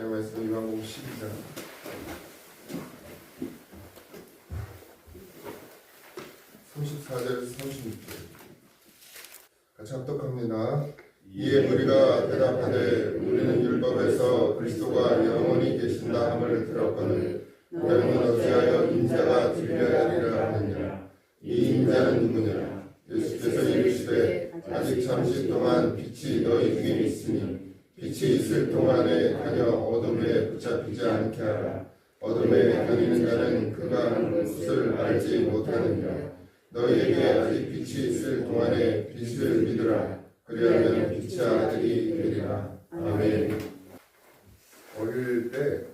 말씀 요한복음 12장 34절에서 36절 같이 합독합니다. 이에 무리가 대답하되 우리는 율법에서 그리스도가 영원히 계신다 함을 들었거늘 너희는 어찌하여 인자가 들려야 하리라 하느냐. 이 인자는 누구냐. 예수께서 이르시되 아직 잠시 동안 빛이 너희 중에 있으니 빛이 있을 동안에 다녀 어둠에 붙잡히지 않게 하라. 어둠에 다니는 자는 그가 하는 것을 알지 못하느니라. 너희에게 아직 빛이 있을 동안에 빛을 믿으라. 그리하면 빛의 아들이 되리라. 아멘. 어릴 때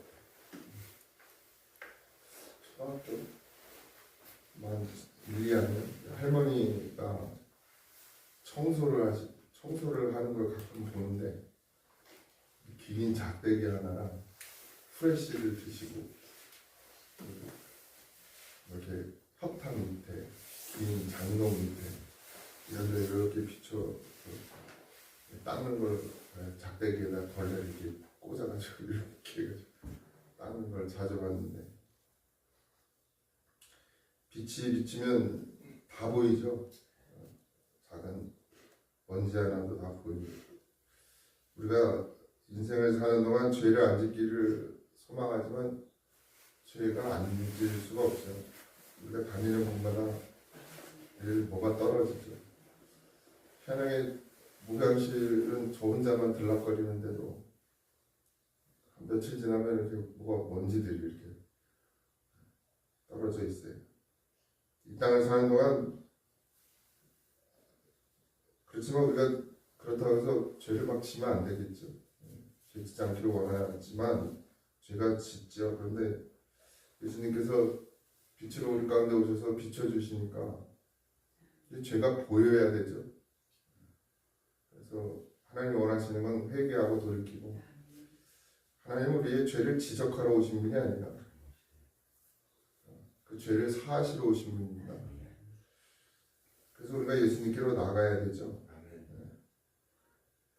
초등학교 1, 2학년 할머니가 청소를 하는 걸 가끔 보는데 긴 작대기 하나랑 후레쉬를 드시고 이렇게 협탁 밑에 긴 장롱 밑에 이런 데 이렇게 비춰 닦는 걸 작대기에다 벌레를 이렇게 꽂아가지고 이렇게 해가지고 닦는 걸 자주 봤는데 빛이 비치면 다 보이죠. 작은 먼지 하나도 다 보이고 우리가 인생을 사는 동안 죄를 안 짓기를 소망하지만 죄가 안 질 수가 없어요. 우리가 다니는 곳마다 늘 뭐가 떨어지죠. 편하게 목욕실은 저 혼자만 들락거리는데도 며칠 지나면 이렇게 뭐가 먼지들이 이렇게 떨어져 있어요. 이 땅을 사는 동안 그렇지만 우리가 그렇다고 해서 죄를 막 지면 안 되겠죠. 죄 짓지 않기를 원하지만 죄가 짓죠. 그런데 예수님께서 빛으로 우리 가운데 오셔서 비춰주시니까 죄가 보여야 되죠. 그래서 하나님이 원하시는 건 회개하고 돌이키고 하나님은 우리의 죄를 지적하러 오신 분이 아니라 그 죄를 사하시러 오신 분입니다. 그래서 우리가 예수님께로 나가야 되죠.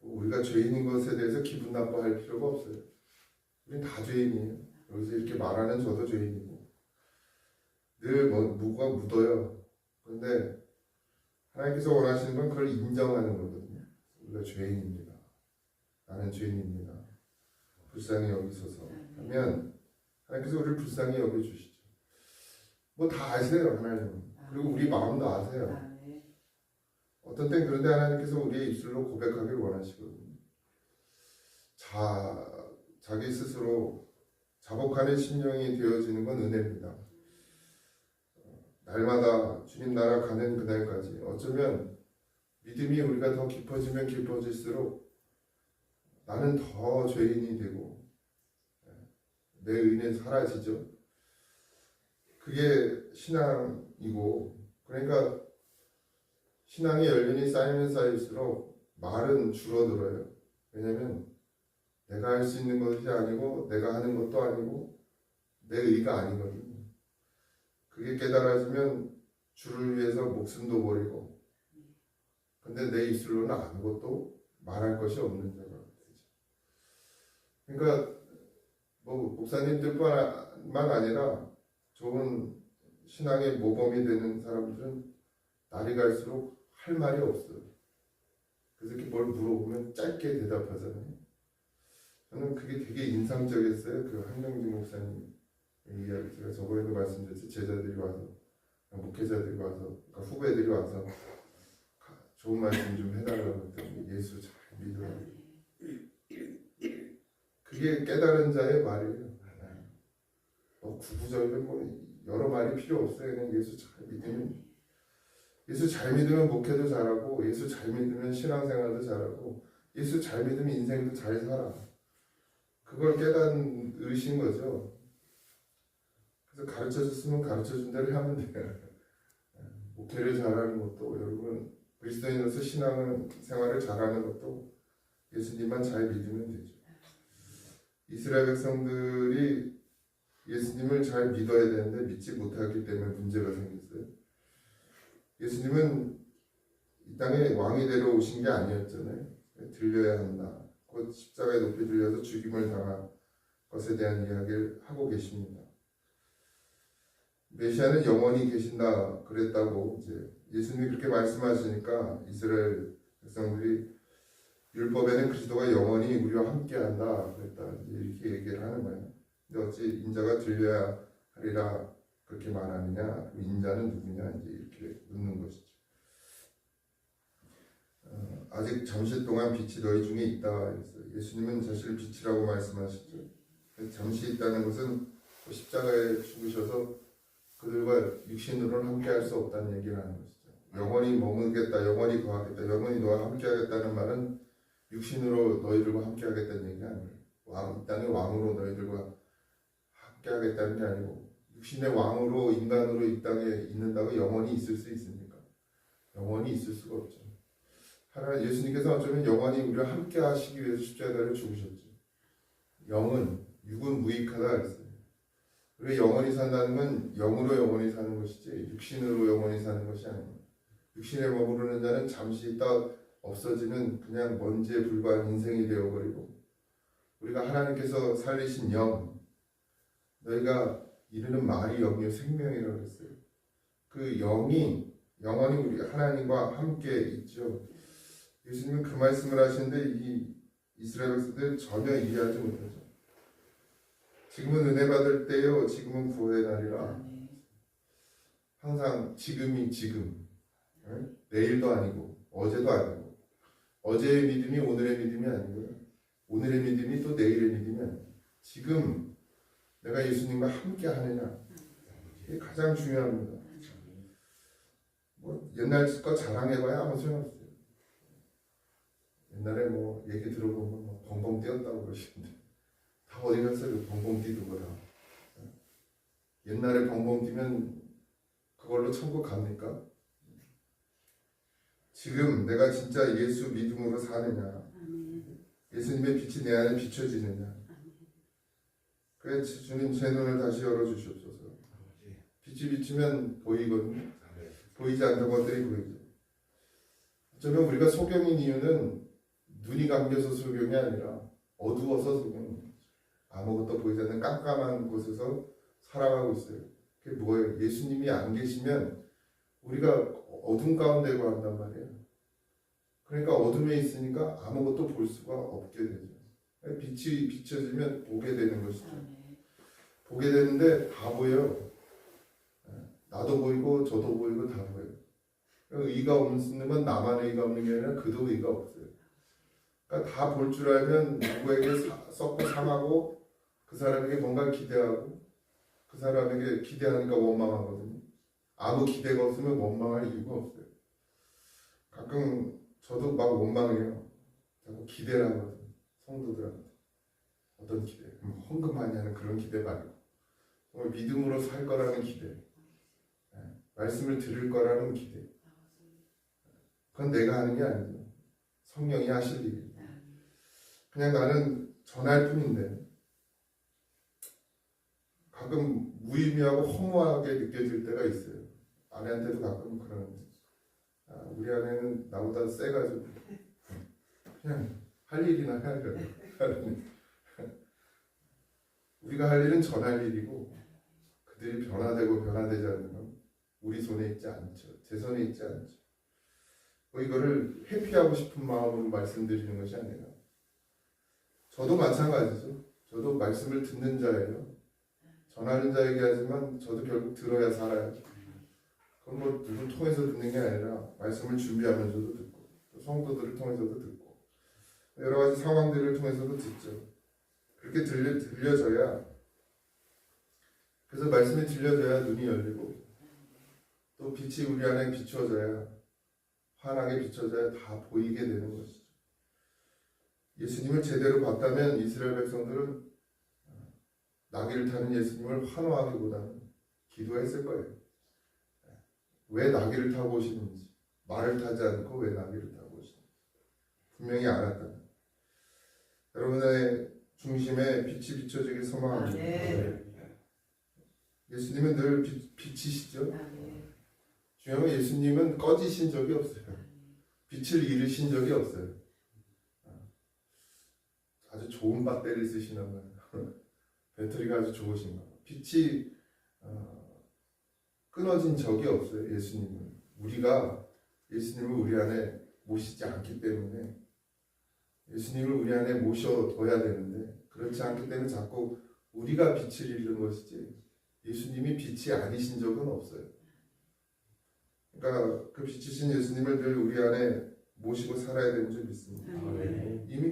우리가 죄인인 것에 대해서 기분 나빠할 필요가 없어요. 우린 다 죄인이에요. 여기서 이렇게 말하는 저도 죄인이고 늘 누가 묻어요. 그런데 하나님께서 원하시는 건 그걸 인정하는 거거든요. 우리가 죄인입니다. 나는 죄인입니다. 불쌍히 여기소서 하면 하나님께서 우리를 불쌍히 여겨주시죠. 뭐 다 아세요. 하나님은. 그리고 우리 마음도 아세요. 어떤 땐 그런데 하나님께서 우리의 입술로 고백하길 원하시거든요. 자기 스스로 자복하는 심령이 되어지는 건 은혜입니다. 날마다 주님 나라 가는 그날까지 어쩌면 믿음이 우리가 더 깊어지면 깊어질수록 나는 더 죄인이 되고 내 의는 사라지죠. 그게 신앙이고 그러니까 신앙의 연륜이 쌓이면 쌓일수록 말은 줄어들어요. 왜냐하면 내가 할 수 있는 것이 아니고 내가 하는 것도 아니고 내 의가 아니거든요. 그게 깨달아지면 주를 위해서 목숨도 버리고 근데 내 입술로는 아무것도 말할 것이 없는 자가 되죠. 그러니까 뭐 목사님들뿐만 아니라 좋은 신앙의 모범이 되는 사람들은 날이 갈수록 할 말이 없어요. 그래서 이렇게 뭘 물어보면 짧게 대답하잖아요. 저는 그게 되게 인상적이었어요. 그 한명진 목사님 이야기 제가 저번에도 말씀드렸죠. 제자들이 와서 목회자들이 와서 그러니까 후배들이 와서 좋은 말씀 좀 해달라고 했더니 예수 잘 믿어라. 그게 깨달은 자의 말이에요. 구구절절 뭐 여러 말이 필요 없어요. 그냥 예수 잘 믿으면 예수 잘 믿으면 목회도 잘하고 예수 잘 믿으면 신앙생활도 잘하고 예수 잘 믿으면 인생도 잘 살아. 그걸 깨달으신 거죠. 그래서 가르쳐줬으면 가르쳐준 대로 하면 돼요. 목회를 잘하는 것도 여러분 그리스도인으로서 신앙생활을 잘하는 것도 예수님만 잘 믿으면 되죠. 이스라엘 백성들이 예수님을 잘 믿어야 되는데 믿지 못하기 때문에 문제가 생겼어요. 예수님은 이 땅에 왕이 되러 오신 게 아니었잖아요. 들려야 한다. 곧 십자가에 높이 들려서 죽임을 당하고 것에 대한 이야기를 하고 계십니다. 메시아는 영원히 계신다 그랬다고 이제 예수님이 그렇게 말씀하시니까 이스라엘 백성들이 율법에는 그리스도가 영원히 우리와 함께한다 그랬다 이렇게 얘기를 하는 거예요. 근데 어찌 인자가 들려야 하리라 그렇게 말하느냐? 그 인자는 누구냐? 이제 이렇게 묻는 것이죠. 아직 잠시 동안 빛이 너희 중에 있다. 예수님은 자신을 빛이라고 말씀하시죠. 잠시 있다는 것은 십자가에 죽으셔서 그들과 육신으로는 함께할 수 없다는 얘기를 하는 것이죠. 영원히 머물겠다, 영원히 거하겠다, 영원히 너와 함께하겠다는 말은 육신으로 너희들과 함께하겠다는 얘기가 아니에요. 이 땅의 왕으로 너희들과 함께하겠다는 게 아니고 육신의 왕으로 인간으로 이 땅에 있는다고 영원히 있을 수 있습니까? 영원히 있을 수가 없죠. 하나님 예수님께서 어쩌면 영원히 우리와 함께 하시기 위해서 십자가를 죽으셨죠. 육은 무익하다 그랬어요. 우리가 영원히 산다는 건 영으로 영원히 사는 것이지 육신으로 영원히 사는 것이 아닙니다. 육신에 머무르는 자는 잠시 있다 없어지는 그냥 먼지에 불과한 인생이 되어버리고 우리가 하나님께서 살리신 영 너희가 이르는 말이 영이요 생명이라고 했어요. 그 영이 영원히 우리 하나님과 함께 있죠. 예수님은 그 말씀을 하시는데 이 이스라엘 백성들 전혀 이해하지 못하죠. 지금은 은혜 받을 때요. 지금은 구원의 날이라. 항상 지금이 지금. 내일도 아니고 어제도 아니고 어제의 믿음이 오늘의 믿음이 아니고요. 오늘의 믿음이 또 내일의 믿음이 아니고 지금 내가 예수님과 함께 하느냐. 이게 가장 중요합니다. 뭐 옛날 거 자랑해봐야 아무 소용없어요. 옛날에 뭐 얘기 들어보면 뭐 벙벙 뛰었다고 그러시는데 다 어디 갔어요? 벙벙 뛰는 거다. 옛날에 벙벙 뛰면 그걸로 천국 갑니까? 지금 내가 진짜 예수 믿음으로 사느냐 예수님의 빛이 내 안에 비춰지느냐 그래서 주님 제 눈을 다시 열어주시옵소서. 빛이 비치면 보이거든요. 보이지 않는 것들이 보이죠. 어쩌면 우리가 소경인 이유는 눈이 감겨서 소경이 아니라 어두워서 소경입니다. 아무것도 보이지 않는 깜깜한 곳에서 살아가고 있어요. 그게 뭐예요? 예수님이 안 계시면 우리가 어둠 가운데 거한단 말이에요. 그러니까 어둠에 있으니까 아무것도 볼 수가 없게 되죠. 빛이 비춰지면 보게 되는 것이죠. 보게 되는데 다 보여요. 나도 보이고 저도 보이고 다 보여요. 의가 없는 건 나만 의가 없는 게 아니라 그도 의가 없어요. 그러니까 다 볼 줄 알면 누구에게 썩고 상하고 그 사람에게 뭔가 기대하고 그 사람에게 기대하니까 원망하거든요. 아무 기대가 없으면 원망할 이유가 없어요. 가끔 저도 막 원망해요. 자꾸 기대를 하거든요. 성도들한테. 어떤 기대? 헌금 많이 하는 그런 기대 말고 정말 믿음으로 살 거라는 기대. 말씀을 들을 거라는 기대. 그건 내가 하는 게 아니죠. 성령이 하실 일이에요. 그냥 나는 전할 뿐인데 가끔 무의미하고 허무하게 느껴질 때가 있어요. 아내한테도 가끔 그러는데 우리 아내는 나보다 세가지고 그냥 할 일이나 해야 돼요. 우리가 할 일은 전할 일이고 그들이 변화되고 변화되지 않는 건 우리 손에 있지 않죠. 제 손에 있지 않죠. 이거를 회피하고 싶은 마음으로 말씀드리는 것이 아니라 저도 마찬가지죠. 저도 말씀을 듣는 자예요. 전하는 자에게 하지만 저도 결국 들어야 살아요. 그건 뭐 누굴 통해서 듣는 게 아니라 말씀을 준비하면서도 듣고 또 성도들을 통해서도 듣고 여러 가지 상황들을 통해서도 듣죠. 그렇게 들려져야 그래서 말씀이 들려져야 눈이 열리고 또 빛이 우리 안에 비춰져야 환하게 비춰져야 다 보이게 되는 것이죠. 예수님을 제대로 봤다면 이스라엘 백성들은 나귀를 타는 예수님을 환호하기보다는 기도했을 거예요. 왜 나귀를 타고 오시는지 말을 타지 않고 왜 나귀를 타고 오시는지 분명히 알았다. 여러분의 중심에 빛이 비춰지길 소망합니다. 예수님은 늘 빛이시죠. 중요한 건 예수님은 꺼지신 적이 없어요. 빛을 잃으신 적이 없어요. 아주 좋은 배터리 쓰시나 봐요. 배터리가 아주 좋으신가 봐. 빛이 끊어진 적이 없어요. 예수님은 우리가 예수님을 우리 안에 모시지 않기 때문에 예수님을 우리 안에 모셔둬야 되는데 그렇지 않기 때문에 자꾸 우리가 빛을 잃는 것이지 예수님이 빛이 아니신 적은 없어요. 그러니까 그 빛이신 예수님을 늘 우리 안에 모시고 살아야 되는 줄 믿습니다. 이미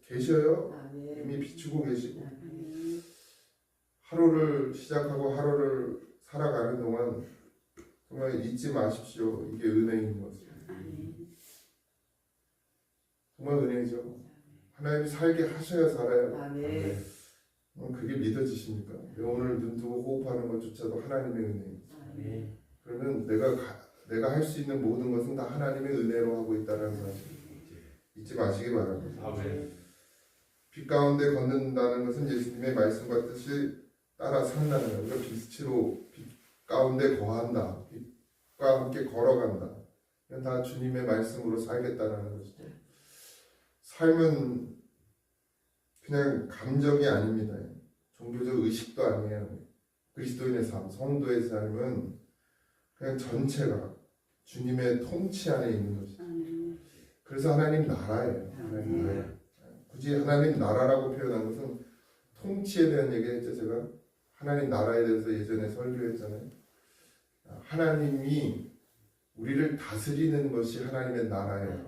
계셔요. 이미 비추고 계시고 하루를 시작하고 하루를 살아가는 동안 정말 잊지 마십시오. 이게 은혜인 것을. 정말 은혜죠. 하나님이 살게 하셔야 살아요. 그게 믿어지십니까? 오늘 눈 뜨고 호흡하는 것조차도 하나님의 은혜입니다. 그러면 내가 할 수 있는 모든 것은 다 하나님의 은혜로 하고 있다는 사실 잊지 마시기 바랍니다. 빛 가운데 걷는다는 것은 예수님의 말씀과 뜻이 따라 산다는 거예요. 우리가 빛으로 빛 가운데 거한다. 빛과 함께 걸어간다. 이건 다 주님의 말씀으로 살겠다는 것이죠. 삶은 그냥 감정이 아닙니다. 종교적 의식도 아니에요. 그리스도인의 삶, 성도의 삶은 그냥 전체가 주님의 통치 안에 있는 것이죠. 그래서 하나님 나라예요. 하나님 나라. 굳이 하나님 나라라고 표현한 것은 통치에 대한 얘기했죠. 제가 하나님 나라에 대해서 예전에 설교했잖아요. 하나님이 우리를 다스리는 것이 하나님의 나라예요.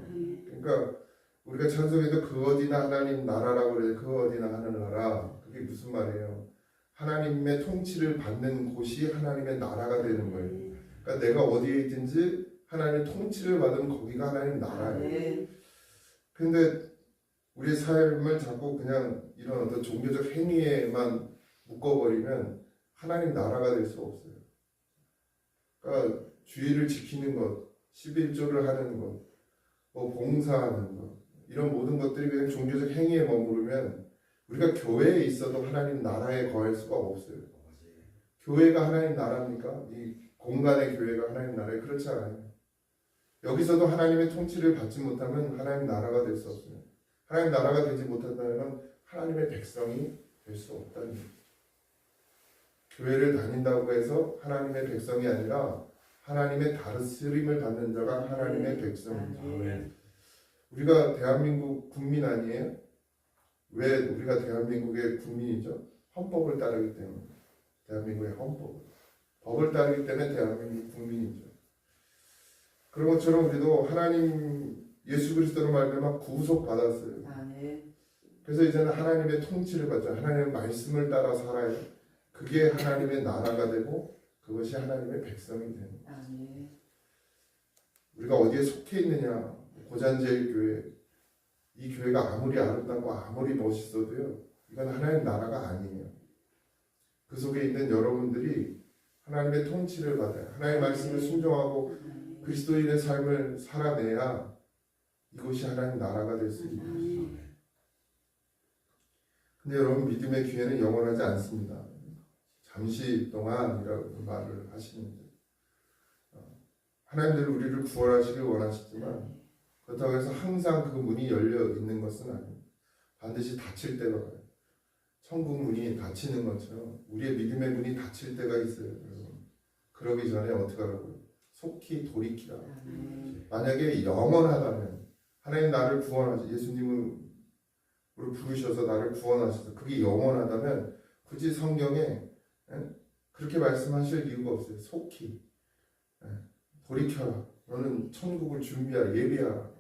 그러니까 우리가 찬송에도 그 어디나 하나님 나라라고 그래요. 그 어디나 하늘나라. 그게 무슨 말이에요? 하나님의 통치를 받는 곳이 하나님의 나라가 되는 거예요. 그러니까 내가 어디에 있든지 하나님의 통치를 받으면 거기가 하나님 나라예요. 근데 우리 삶을 자꾸 그냥 이런 어떤 종교적 행위에만 묶어버리면 하나님 나라가 될 수 없어요. 그러니까 주의를 지키는 것, 11조를 하는 것, 뭐 봉사하는 것, 이런 모든 것들이 그냥 종교적 행위에 머무르면 우리가 교회에 있어도 하나님 나라에 거할 수가 없어요. 교회가 하나님 나라입니까? 이 공간의 교회가 하나님 나라에 그렇지 않아요. 여기서도 하나님의 통치를 받지 못하면 하나님 나라가 될 수 없어요. 하나님 나라가 되지 못한다면 하나님의 백성이 될 수 없다는 거죠. 교회를 다닌다고 해서 하나님의 백성이 아니라 하나님의 다스림을 받는 자가 하나님의 백성입니다. 우리가 대한민국 국민 아니에요? 왜 우리가 대한민국의 국민이죠? 헌법을 따르기 때문에. 대한민국의 법을 따르기 때문에 대한민국 국민이죠. 그런 것처럼 우리도 하나님 예수 그리스도로 말미암아 구속받았어요. 그래서 이제는 하나님의 통치를 받죠. 하나님의 말씀을 따라 살아야 그게 하나님의 나라가 되고 그것이 하나님의 백성이 됩니다. 우리가 어디에 속해 있느냐, 고잔제일교회, 이 교회가 아무리 아름답고 아무리 멋있어도요, 이건 하나님 나라가 아니에요. 그 속에 있는 여러분들이 하나님의 통치를 받아요. 하나님의 말씀을 순종하고 그리스도인의 삶을 살아내야 이것이 하나님 나라가 될 수 있는 것입니다. 근데 여러분, 믿음의 기회는 영원하지 않습니다. 잠시 동안이라고 말을 하시는데 하나님들 우리를 구원하시길 원하시지만 그렇다고 해서 항상 그 문이 열려 있는 것은 아닙니다. 반드시 닫힐 때가 와요. 천국 문이 닫히는 것처럼 우리의 믿음의 문이 닫힐 때가 있어요. 여러분. 그러기 전에 어떻게 하라고요? 속히 돌이키라. 만약에 영원하다면 하나님 나를 구원하시 예수님을 부르셔서 나를 구원하셔서 그게 영원하다면 굳이 성경에 그렇게 말씀하실 이유가 없어요. 속히 돌이켜라. 너는 천국을 준비하라. 예비하라.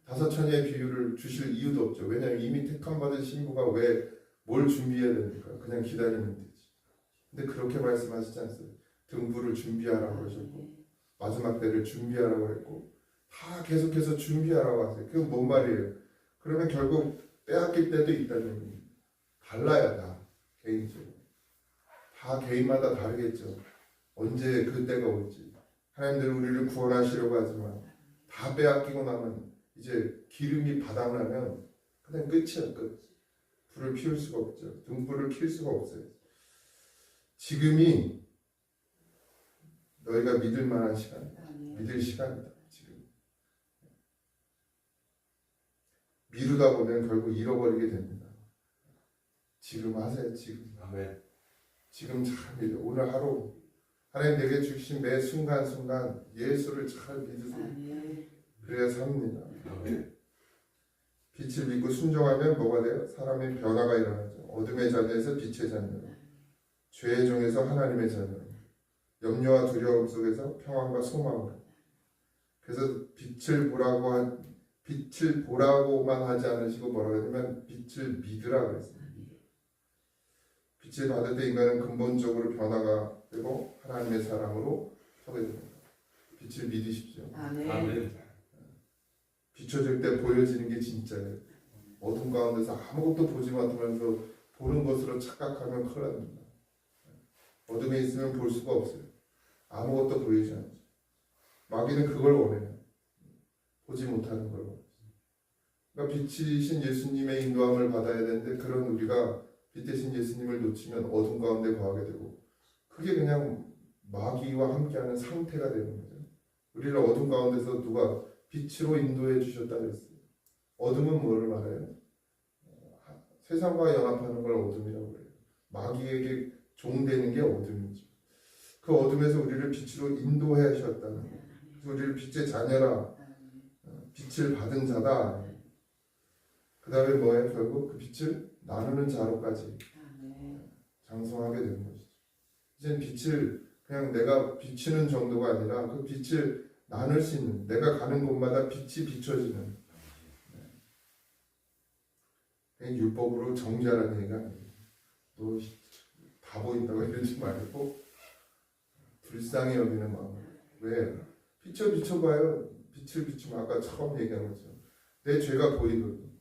다섯 처녀의 비유를 주실 이유도 없죠. 왜냐하면 이미 택함받은 신부가 왜 뭘 준비해야 됩니까? 그냥 기다리면 되지. 근데 그렇게 말씀하시지 않어요. 등불을 준비하라고 그러셨고 마지막 때를 준비하라고 했고 다 계속해서 준비하라고 하세요. 그건 뭔 말이에요? 그러면 결국 빼앗길 때도 있다는 얘기입니다. 달라요. 다 개인적으로. 다 개인마다 다르겠죠. 언제 그 때가 올지. 하나님들은 우리를 구원하시려고 하지만 다 빼앗기고 나면 이제 기름이 바닥나면 그냥 끝이야. 끝. 불을 피울 수가 없죠. 등불을 켤 수가 없어요. 지금이 너희가 믿을 만한 시간이다. 믿을 시간이다. 지금. 미루다 보면 결국 잃어버리게 됩니다. 지금 하세요. 지금. 아멘. 지금 잘 믿어. 오늘 하루 하나님 내게 주신 매 순간순간 예수를 잘 믿으세요. 그래야 삽니다. 아멘. 빛을 믿고 순종하면 뭐가 돼요? 사람의 변화가 일어나죠. 어둠의 자녀에서 빛의 자녀, 죄의 종에서 하나님의 자녀, 염려와 두려움 속에서 평안과 소망을. 그래서 빛을 보라고만 하지 않으시고 뭐라고 하냐면 빛을 믿으라 그랬어요. 빛을 받을 때 인간은 근본적으로 변화가 되고 하나님의 사랑으로 서게 됩니다. 빛을 믿으십시오. 아멘. 비춰질 때 보여지는 게 진짜예요. 어둠 가운데서 아무것도 보지 못하면서 보는 것으로 착각하면 큰일 납니다. 어둠에 있으면 볼 수가 없어요. 아무것도 보이지 않죠. 마귀는 그걸 원해요. 보지 못하는 걸 원해요. 그러니까 빛이신 예수님의 인도함을 받아야 되는데 그런 우리가 빛 대신 예수님을 놓치면 어둠 가운데 거하게 되고 그게 그냥 마귀와 함께하는 상태가 되는 거죠. 우리를 어둠 가운데서 누가 빛으로 인도해 주셨다 그랬어요. 어둠은 뭐를 말해요? 세상과 연합하는 걸 어둠이라고 그래요. 마귀에게 종되는 게 어둠이죠. 그 어둠에서 우리를 빛으로 인도해 주셨다는 거예요. 그래서 우리를 빛의 자녀라, 빛을 받은 자다. 그 다음에 뭐예요? 결국 그 빛을 나누는 자로까지 장성하게 되는 것이죠. 이제 빛을 그냥 내가 비추는 정도가 아니라 그 빛을 나눌 수 있는, 내가 가는 곳마다 빛이 비춰지는. 율법으로 정죄하라는 얘기가 아니에요. 너 다 보인다고 이러지 말고 불쌍히 여기는 마음. 왜? 비춰봐요. 빛을 비추면 아까 처음 얘기한 거죠. 내 죄가 보이거든.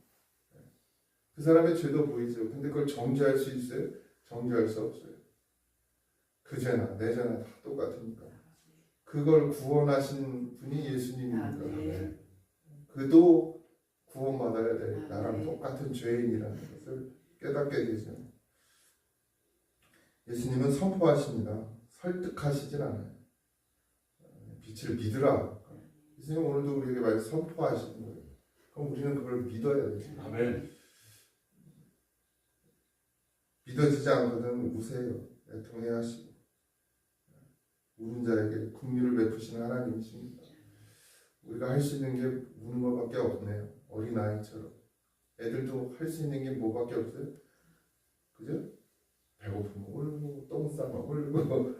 그 사람의 죄도 보이죠. 근데 그걸 정죄할 수 있어요? 정죄할 수 없어요. 그 죄나 내 죄나 다 똑같으니까. 그걸 구원하신 분이 예수님이니까. 그도 구원받아야 돼. 나랑 똑같은 죄인이라는 것을 깨닫게 되죠. 예수님은 선포하십니다. 설득하시진 않아요. 빛을 믿으라. 예수님 오늘도 우리에게 말 선포하시는 거예요. 그럼 우리는 그걸 믿어야 되죠. 아멘. 믿어지지 않거든 우세요. 애통해야 하시고 우는 자에게 긍휼을 베푸시는 하나님이십니다. 우리가 할 수 있는 게 우는 것밖에 없네요. 어린아이처럼. 애들도 할 수 있는 게 뭐밖에 없어요? 그죠? 배고프면 울고 똥 싸면 울고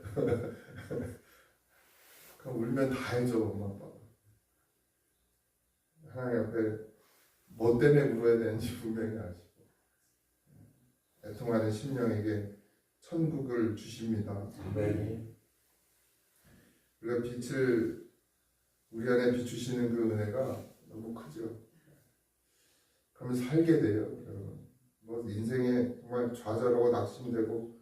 그럼 울면 다 해줘 엄마 아빠가. 하나님 앞에 뭐 때문에 울어야 되는지 분명히 아시고 애통하는 심령에게 천국을 주십니다. 아멘. 우리가 빛을 우리 안에 비추시는 그 은혜가 너무 크죠. 그러면 살게 돼요, 여러분. 뭐 인생에 정말 좌절하고 낙심되고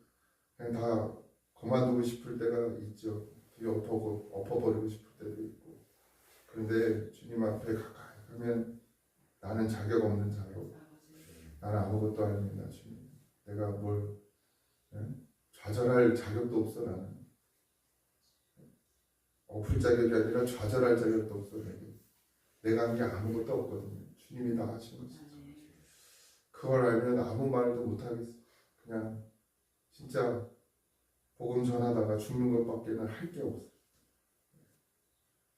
그냥 다 그만두고 싶을 때가 있죠. 뒤에 엎어버리고 싶을 때도 있고. 그런데 주님 앞에 가까이 가면 나는 자격 없는 자로, 나는 아무것도 아닙니다, 주님. 내가 뭘 좌절할 자격도 없어. 나는 엎을 자격이 아니라 좌절할 자격도 없어. 내가 한 게 아무것도 없거든요. 주님이 다 하신 것이죠. 그걸 알면 아무 말도 못하겠어. 그냥 진짜 복음 전하다가 죽는 것밖에는 할 게 없어.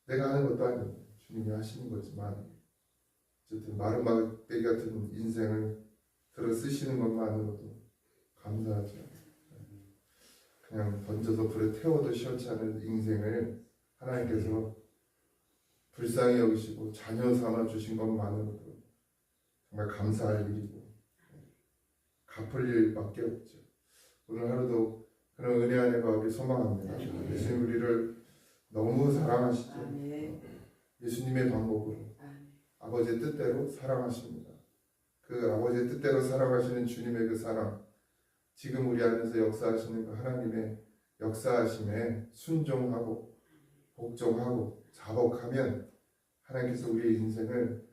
내가 하는 것도 아니고 주님이 하시는 거지만 어쨌든 마른 막대기 같은 인생을 들어 쓰시는 것만으로도 감사하죠. 그냥 던져서 불에 태워도 시원치 않은 인생을 하나님께서 불쌍히 여기시고 자녀 삼아 주신 것만으로도 정말 감사할 일이고 갚을 일밖에 없죠. 오늘 하루도 그런 은혜 안에 가기 소망합니다. 예수님 우리를 너무 사랑하시죠. 예수님의 방법으로 아버지의 뜻대로 사랑하십니다. 그 아버지의 뜻대로 사랑하시는 주님의 그 사랑, 지금 우리 안에서 역사하시는 그 하나님의 역사하심에 순종하고 복종하고 자복하면 하나님께서 우리의 인생을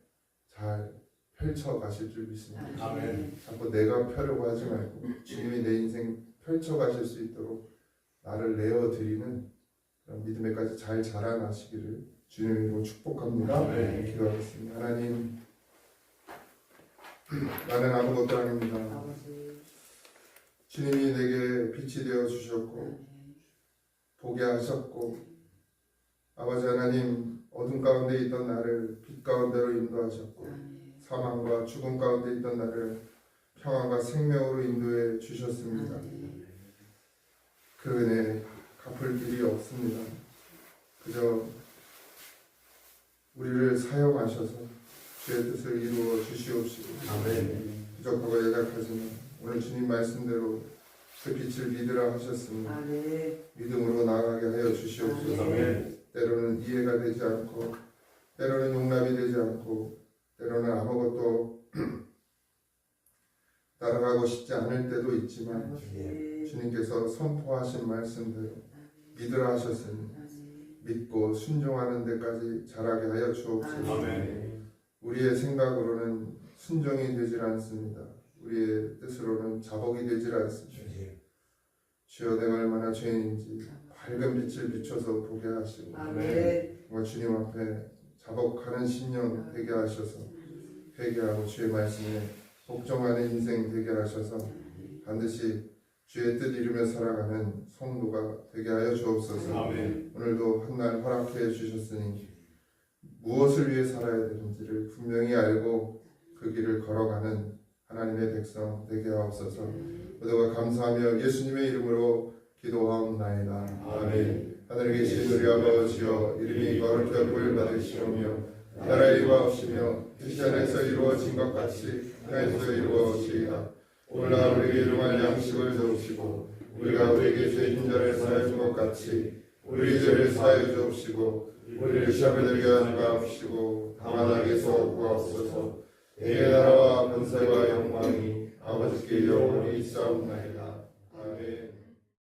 잘 펼쳐 가실 줄 믿습니다. 아멘. 자꾸 내가 펴려고 하지 말고 주님이 내 인생 펼쳐 가실 수 있도록 나를 내어 드리는 그런 믿음에까지 잘 자라나시기를 주님의 이름으로 축복합니다. 아멘. 기도하겠습니다. 하나님, 나는 아무것도 아닙니다. 주님이 내게 빛이 되어 주셨고 보게 하셨고 아버지 하나님 어둠 가운데 있던 나를 빛 가운데로 인도하셨고 사망과 죽음 가운데 있던 나를 평안과 생명으로 인도해 주셨습니다. 그 은혜 갚을 길이 없습니다. 그저 우리를 사용하셔서 주의 뜻을 이루어 주시옵시고 부족하고 연약하지만 오늘 주님 말씀대로 그 빛을 믿으라 하셨습니다. 믿음으로 나아가게 하여 주시옵소서. 때로는 이해가 되지 않고 때로는 용납이 되지 않고 때로는 아무것도 따라가고 싶지 않을 때도 있지만 주님께서 선포하신 말씀대로 믿으라 하셨으니 믿고 순종하는 데까지 자라게 하여 주옵소서. 우리의 생각으로는 순종이 되질 않습니다. 우리의 뜻으로는 자복이 되질 않습니다. 주여 내가 얼마나 죄인인지 밝은 빛을 비춰서 보게 하시고 정말 주님 앞에 자복하는 신령 되게 하셔서 회개하고 주의 말씀에 복종하는 인생 되게 하셔서 반드시 주의 뜻 이루며 살아가는 성도가 되게 하여 주옵소서. 오늘도 한날 허락해 주셨으니 무엇을 위해 살아야 되는지를 분명히 알고 그 길을 걸어가는 하나님의 백성 되게 하옵소서. 모두가 감사하며 예수님의 이름으로 기도하옵나이다. 아멘. 하늘에 계신 우리 아버지여 이름이 거룩히 여김을 받으시오며 나라의 임하옵시며 뜻이 하늘에서 이루어진 것 같이 땅에서 이루어지이다. 오늘날 우리에게 일용할 양식을 주옵시고 우리가 우리에게 죄진 자를 사하여 준 것 같이 우리 죄를 사하여 주옵시고 우리를 시험에 들게 하지 마옵시고 다만 악에서 구하옵소서. 내 나라와 권세와 영광이 아버지께 영원히 있사옵나이다.